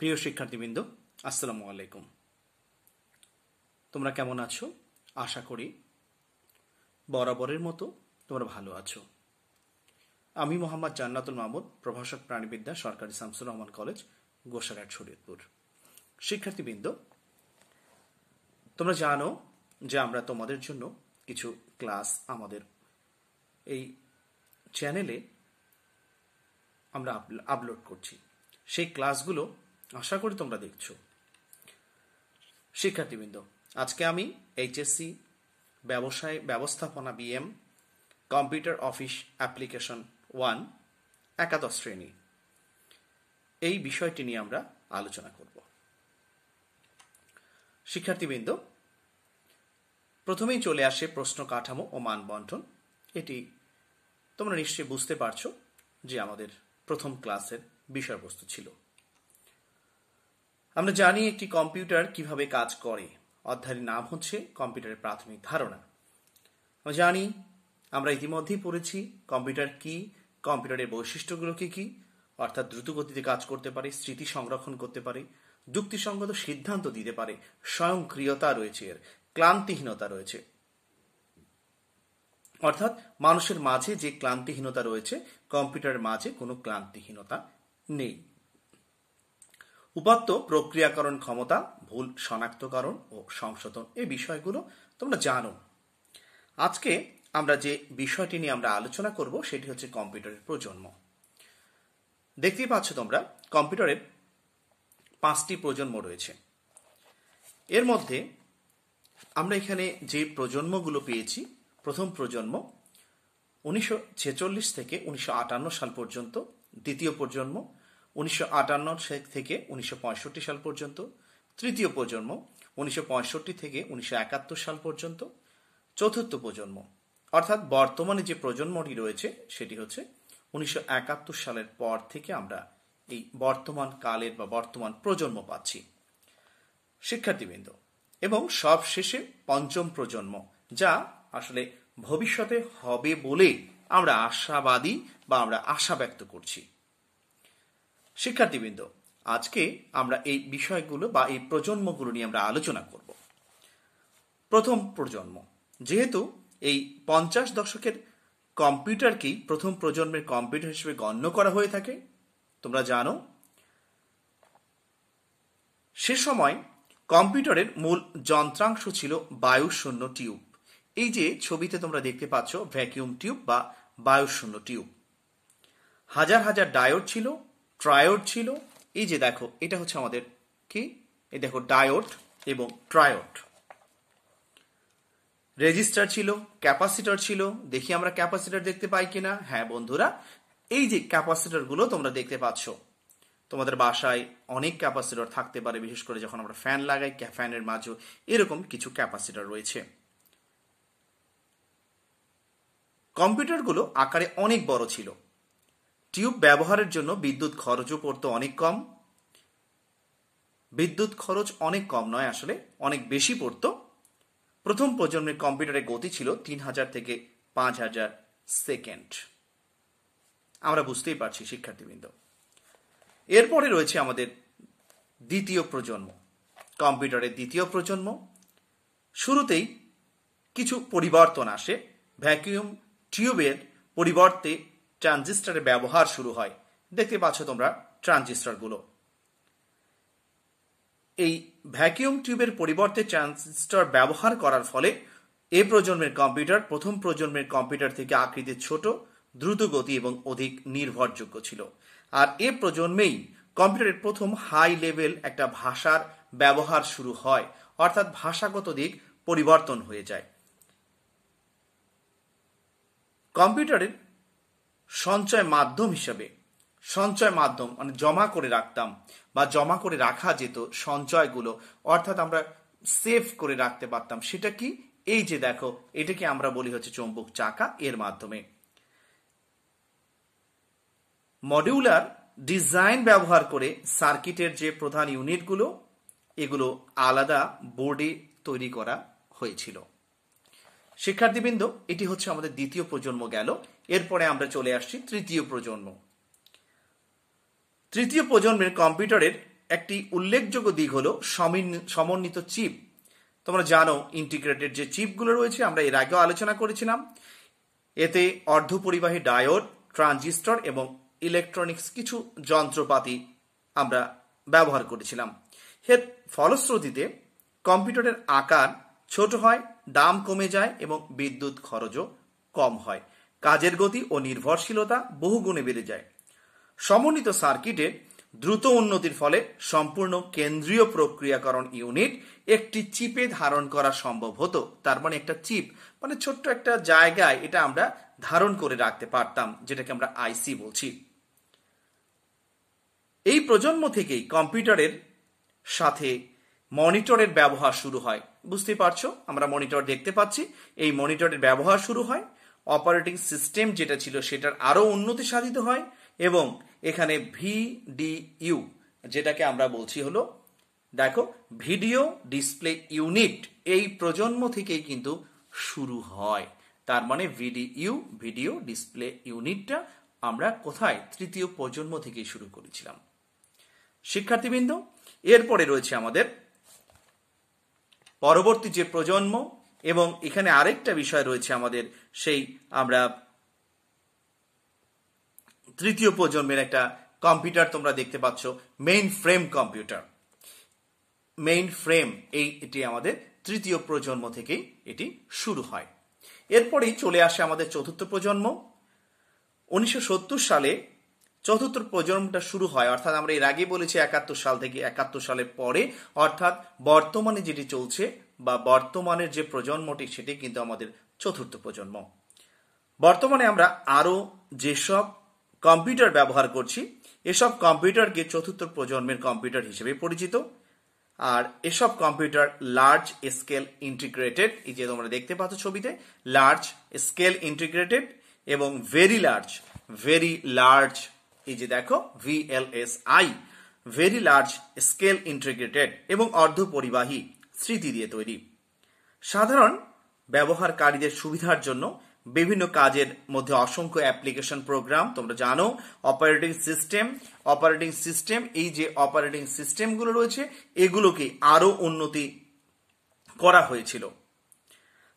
প্রিয় শিক্ষার্থীবৃন্দ, আসসালামু আলাইকুম। তোমরা কেমন আছো? আশা করি বরাবরের মতো তোমরা ভালো আছো। আমি মোহাম্মদ জান্নাতুল মাহমুদ, প্রভাষক প্রাণীবিদ্যা, সরকারি শামসুর রহমান কলেজ, গোসাঘাট, শরীয়তপুর। শিক্ষার্থীবৃন্দ, তোমরা জানো যে আমরা তোমাদের জন্য কিছু ক্লাস আমাদের এই চ্যানেলে আমরা আপলোড করছি। সেই ক্লাসগুলো আশা করি তোমরা দেখছো। শিক্ষার্থীবৃন্দ, আজকে আমি এইচএসসি ব্যবস্থাপনা বিএম কম্পিউটার অফিস অ্যাপ্লিকেশন 1 একাদশ শ্রেণী এই বিষয়টি নিয়ে আমরা আলোচনা করব। শিক্ষার্থীবৃন্দ, প্রথমেই চলে আসে প্রশ্ন কাঠামো ও মান বন্টন। এটি তোমরা নিশ্চয়ই বুঝতে পারছো যে আমাদের প্রথম ক্লাসের বিষয়বস্তু ছিল। আমরা জানি একটি কম্পিউটার কিভাবে কাজ করে। অধ্যায়ের নাম হচ্ছে কম্পিউটারের প্রাথমিক ধারণা। আমরা জানি, আমরা ইতিমধ্যেই পড়েছি কম্পিউটার কি, কম্পিউটারের বৈশিষ্ট্যগুলো কি কি, অর্থাৎ দ্রুত গতিতে কাজ করতে পারে, স্মৃতি সংরক্ষণ করতে পারে, যুক্তিসঙ্গত সিদ্ধান্ত দিতে পারে, স্বয়ংক্রিয়তা রয়েছে, এর ক্লান্তিহীনতা রয়েছে। অর্থাৎ মানুষের মাঝে যে ক্লান্তিহীনতা রয়েছে, কম্পিউটারের মাঝে কোনো ক্লান্তিহীনতা নেই। উপাত্ত প্রক্রিয়াকরণ ক্ষমতা, ভুল শনাক্তকরণ ও সংশোধন, এই বিষয়গুলো তোমরা জানো। আজকে আমরা যে বিষয়টি নিয়ে আমরা আলোচনা করব সেটি হচ্ছে কম্পিউটারের প্রজন্ম। দেখতেই পাচ্ছ তোমরা, কম্পিউটারের 5টি প্রজন্ম রয়েছে। এর মধ্যে আমরা এখানে যে প্রজন্মগুলো পেয়েছি, প্রথম প্রজন্ম 1946 থেকে 1958 সাল পর্যন্ত, দ্বিতীয় প্রজন্ম 1958 থেকে 1965 সাল পর্যন্ত, তৃতীয় প্রজন্ম 1965 থেকে 1971 সাল পর্যন্ত, চতুর্থ প্রজন্ম অর্থাৎ বর্তমানে যে প্রজন্মটি রয়েছে সেটি হচ্ছে 1971 সালের পর থেকে আমরা এই বর্তমান কালের বা বর্তমান প্রজন্ম পাচ্ছি। শিক্ষার্থীবৃন্দ, এবং সবশেষে পঞ্চম প্রজন্ম, যা আসলে ভবিষ্যতে হবে বলে আমরা আশাবাদী বা আমরা আশা ব্যক্ত করছি। শিক্ষার্থীবৃন্দ, আজকে আমরা এই বিষয়গুলো বা এই প্রজন্মগুলো নিয়ে আমরা আলোচনা করব। প্রথম প্রজন্ম, যেহেতু এই 50 দশকের কম্পিউটারকেই প্রথম প্রজন্মের কম্পিউটার হিসেবে গণ্য করা হয়ে থাকে, তোমরা জানো সে সময় কম্পিউটারের মূল যন্ত্রাংশ ছিল বায়ুশূন্য টিউব। এই যে ছবিতে তোমরা দেখতে পাচ্ছ, ভ্যাকিউম টিউব বা বায়ুশূন্য টিউব। হাজার হাজার ডায়োড ছিল, ট্রায়োড ছিল। এই যে দেখো, এটা হচ্ছে আমাদের কি, এই দেখো ডায়োড এবং ট্রায়োড। রেজিস্টার ছিল, ক্যাপাসিটর ছিল। দেখি আমরা ক্যাপাসিটর দেখতে পাই কিনা। হ্যাঁ বন্ধুরা, এই যে ক্যাপাসিটর গুলো তোমরা দেখতে পাচ্ছ, তোমাদের বাসায় অনেক ক্যাপাসিটর থাকতে পারে, বিশেষ করে যখন আমরা ফ্যান লাগাই, ফ্যানের মাঝে এরকম কিছু ক্যাপাসিটর রয়েছে। কম্পিউটারগুলো আকারে অনেক বড় ছিল। টিউব ব্যবহারের জন্য বিদ্যুৎ খরচও পড়তো অনেক কম। বিদ্যুৎ খরচ অনেক কম নয়, আসলে অনেক বেশি পড়তো। প্রথম প্রজন্মের কম্পিউটারের গতি ছিল 3000 থেকে 5000 সেকেন্ড। আমরা বুঝতেই পারছি শিক্ষার্থীবৃন্দ। এরপরে রয়েছে আমাদের দ্বিতীয় প্রজন্ম, কম্পিউটারের দ্বিতীয় প্রজন্ম। শুরুতেই কিছু পরিবর্তন আসে। ভ্যাকুয়াম টিউবের পরিবর্তে ট্রানজিস্টরের ব্যবহার শুরু হয়। দেখতে পাচ্ছ তোমরা ট্রানজিস্টরগুলো। এই ভ্যাকুয়াম টিউবের পরিবর্তে ট্রানজিস্টর ব্যবহার করার ফলে এ প্রজন্মের কম্পিউটার প্রথম প্রজন্মের কম্পিউটার থেকে আকৃতির ছোট, দ্রুত গতি এবং অধিক নির্ভরযোগ্য ছিল। আর এ প্রজন্মেই কম্পিউটারের প্রথম হাই লেভেল একটা ভাষার ব্যবহার শুরু হয়, অর্থাৎ ভাষাগত দিক পরিবর্তন হয়ে যায়। কম্পিউটারের সঞ্চয় মাধ্যম হিসেবে, সঞ্চয় মাধ্যম মানে জমা করে রাখতাম বা জমা করে রাখা যেত সঞ্চয়গুলো, অর্থাৎ আমরা সেভ করে রাখতে পারতাম। সেটা কি, এই যে দেখো, এটাকে আমরা বলি হচ্ছে চৌম্বক চাকা। এর মাধ্যমে মডিউলার ডিজাইন ব্যবহার করে সার্কিটের যে প্রধান ইউনিটগুলো, এগুলো আলাদা বোর্ডে তৈরি করা হয়েছিল। শিক্ষার্থীবৃন্দ, এটি হচ্ছে আমাদের দ্বিতীয় প্রজন্ম গেল। এরপরে আমরা চলে আসছি তৃতীয় প্রজন্ম। তৃতীয় প্রজন্মের কম্পিউটারের একটি উল্লেখযোগ্য দিক হলো সমন্বিত চিপ। তোমরা জানো ইন্টিগ্রেটেড যে চিপগুলো রয়েছে আমরা এর আগেও আলোচনা করেছিলাম। এতে অর্ধপরিবাহী ডায়োড, ট্রানজিস্টর এবং ইলেকট্রনিক্স কিছু যন্ত্রপাতি আমরা ব্যবহার করেছিলাম। এর ফলশ্রুতিতে কম্পিউটারের আকার ছোট হয়, দাম কমে যায় এবং বিদ্যুৎ খরচও কম হয়। কাজের গতি ও নির্ভরশীলতা বহুগুণে বেড়ে যায়। সমন্বিত সার্কিটের দ্রুত উন্নতির ফলে সম্পূর্ণ কেন্দ্রীয় প্রক্রিয়াকরণ ইউনিট একটি চিপে ধারণ করা সম্ভব হতো। তার মানে একটা চিপ মানে ছোট্ট একটা জায়গায় এটা আমরা ধারণ করে রাখতে পারতাম, যেটাকে আমরা আইসি বলছি। এই প্রজন্ম থেকেই কম্পিউটারের সাথে মনিটরের ব্যবহার শুরু হয়। বুঝতে পারছো, আমরা মনিটর দেখতে পাচ্ছি, এই মনিটরের ব্যবহার শুরু হয়। অপারেটিং সিস্টেম যেটা ছিল সেটার আরো উন্নতি সাধিত হয় এবং এখানে ভিডিইউ যেটাকে আমরা বলছি হলো দেখো ভিডিও ডিসপ্লে ইউনিট, এই প্রজন্ম থেকেই কিন্তু শুরু হয়। তার মানে ভিডিও ডিসপ্লে ইউনিটটা আমরা কোথায় তৃতীয় প্রজন্ম থেকেই শুরু করেছিলাম। শিক্ষার্থীবৃন্দ, এরপরে রয়েছে আমাদের পরবর্তী যে প্রজন্ম, এবং এখানে আরেকটা বিষয় রয়েছে আমাদের, সেই আমরা তৃতীয় প্রজন্মের একটা কম্পিউটার তোমরা দেখতে পাচ্ছ, main frame computer. Main frame এটি আমাদের তৃতীয় প্রজন্ম থেকেই এটি শুরু হয়। এরপরেই চলে আসে আমাদের চতুর্থ প্রজন্ম। 1970 সালে চতুর্থ প্রজন্মটা শুরু হয়, অর্থাৎ আমরা এর আগে বলেছি 71 সাল থেকে 71 সালের পরে, অর্থাৎ বর্তমানে যেটি চলছে বা বর্তমানের যে প্রজন্মটি সেটি কিন্তু আমাদের চতুর্থ প্রজন্ম। বর্তমানে আমরা আরো যেসব কম্পিউটার ব্যবহার করছি এসব কম্পিউটারকে চতুর্থ প্রজন্মের কম্পিউটার হিসেবে পরিচিত। আর এসব কম্পিউটার লার্জ স্কেল ইন্টিগ্রেটেড, এই যে তোমরা দেখতে পাচ্ছ ছবিতে, লার্জ স্কেল ইন্টিগ্রেটেড এবং ভেরি লার্জ, এই যে দেখো VLSI, very large scale integrated এবং অর্ধপরিবাহী স্মৃতি দিয়ে তৈরি। সাধারণ ব্যবহারকারীদের সুবিধার জন্য বিভিন্ন কাজের মধ্যে অসংখ্য অ্যাপ্লিকেশন প্রোগ্রাম, তোমরা জানো অপারেটিং সিস্টেম, এই যে অপারেটিং সিস্টেমগুলো রয়েছে এগুলোকে আরো উন্নতি করা হয়েছিল।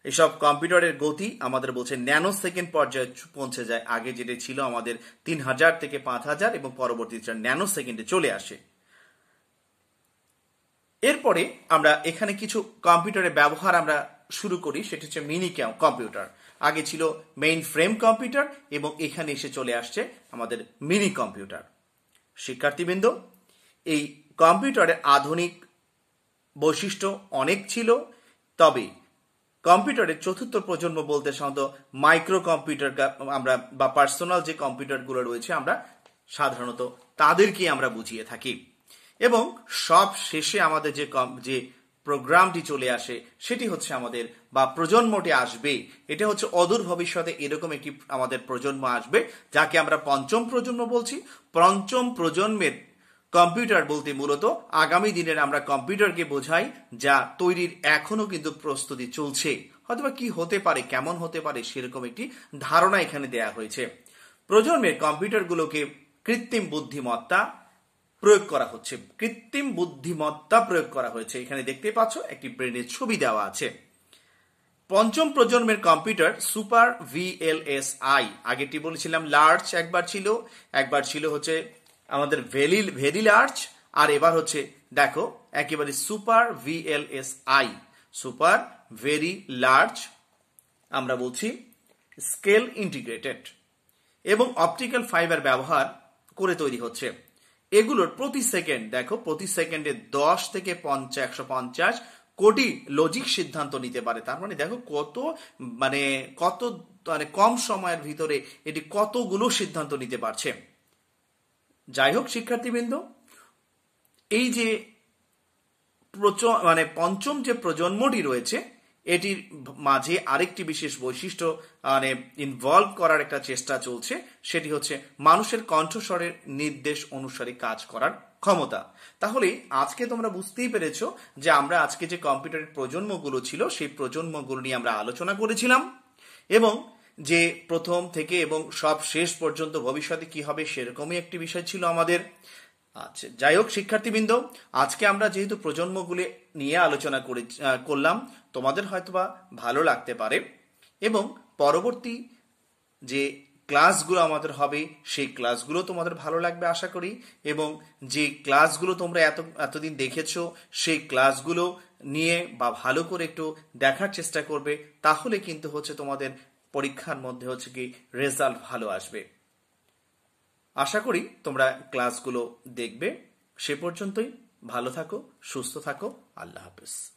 এসব কম্পিউটারের গতি আমাদের বলছে ন্যানো সেকেন্ড পর্যায়ে পৌঁছে যায়। আগে যেটা ছিল আমাদের 3000 থেকে 5000 এবং পরবর্তীতে ন্যানো সেকেন্ডে চলে আসে। এরপরে আমরা এখানে কিছু কম্পিউটারের ব্যবহার আমরা শুরু করি, সেটা হচ্ছে মিনি কম্পিউটার। আগে ছিল মেইন ফ্রেম কম্পিউটার এবং এখানে এসে চলে আসছে আমাদের মিনি কম্পিউটার। শিক্ষার্থীবৃন্দ, এই কম্পিউটারের আধুনিক বৈশিষ্ট্য অনেক ছিল, তবে কম্পিউটারের চতুর্থ প্রজন্ম বলতে সাধারণত মাইক্রো কম্পিউটার আমরা বা পার্সোনাল যে কম্পিউটারগুলো রয়েছে আমরা সাধারণত তাদেরকে আমরা বুঝিয়ে থাকি। এবং সব শেষে আমাদের যে প্রোগ্রামটি চলে আসে সেটি হচ্ছে আমাদের বা প্রজন্মটি আসবে, এটা হচ্ছে অদূর ভবিষ্যতে এরকম একটি আমাদের প্রজন্ম আসবে যাকে আমরা পঞ্চম প্রজন্ম বলছি। পঞ্চম প্রজন্মের কম্পিউটার বলতে মূলত আগামী দিনের আমরা কম্পিউটারকে বোঝাই যা তৈরির এখনো কিন্তু প্রস্তুতি চলছে। হয়তোবা কি হতে পারে, কেমন হতে পারে সেরকম একটি ধারণা এখানে দেয়া হয়েছে। প্রজন্মের কম্পিউটারগুলোকে কৃত্রিম বুদ্ধিমত্তা প্রয়োগ করা হয়েছে। এখানে দেখতে পাচ্ছ একটি ব্রেনের ছবি দেওয়া আছে। পঞ্চম প্রজন্মের কম্পিউটার সুপার VLSI, আগেটি বলেছিলাম লার্জ, একবার ছিল হচ্ছে আমাদের ভেরি লার্জ, আর এবার হচ্ছে দেখো একেবারে super VLSI, super very large আমরা বলছি স্কেল ইন্টিগ্রেটেড, এবং অপটিক্যাল ফাইবার ব্যবহার করে তৈরি হচ্ছে। এগুলোর প্রতি সেকেন্ডে 10 থেকে 150 কোটি লজিক সিদ্ধান্ত নিতে পারে। তার মানে দেখো কত কম সময়ের ভিতরে এটি কতগুলো সিদ্ধান্ত নিতে পারছে। যাই হোক শিক্ষার্থীবৃন্দ, এই যে পঞ্চম যে প্রজন্মটি রয়েছে এটির মাঝে আরেকটি বিশেষ বৈশিষ্ট্য ইনভলভ করার একটা চেষ্টা চলছে, সেটি হচ্ছে মানুষের কণ্ঠস্বরের নির্দেশ অনুসারে কাজ করার ক্ষমতা। তাহলে আজকে তোমরা বুঝতেই পেরেছো যে আমরা আজকে যে কম্পিউটারের প্রজন্মগুলো ছিল সেই প্রজন্মগুলো নিয়ে আমরা আলোচনা করেছিলাম, এবং যে প্রথম থেকে এবং সব শেষ পর্যন্ত ভবিষ্যতে কি হবে সেরকমই একটি বিষয় ছিল আমাদের। আচ্ছা, যাই হোক শিক্ষার্থীবৃন্দ, আজকে আমরা যেহেতু প্রজন্মগুলি নিয়ে আলোচনা করলাম, তোমাদের হয়তোবা ভালো লাগতে পারে এবং পরবর্তী যে ক্লাসগুলো আমাদের হবে সেই ক্লাসগুলো তোমাদের ভালো লাগবে আশা করি, এবং যে ক্লাসগুলো তোমরা এতদিন দেখেছো সেই ক্লাসগুলো নিয়ে বা ভালো করে একটু দেখার চেষ্টা করবে, তাহলে কিন্তু তোমাদের পরীক্ষার মধ্যে কি রেজাল্ট ভালো আসবে। আশা করি তোমরা ক্লাসগুলো দেখবে। সে পর্যন্তই, ভালো থাকো, সুস্থ থাকো, আল্লাহ হাফেজ।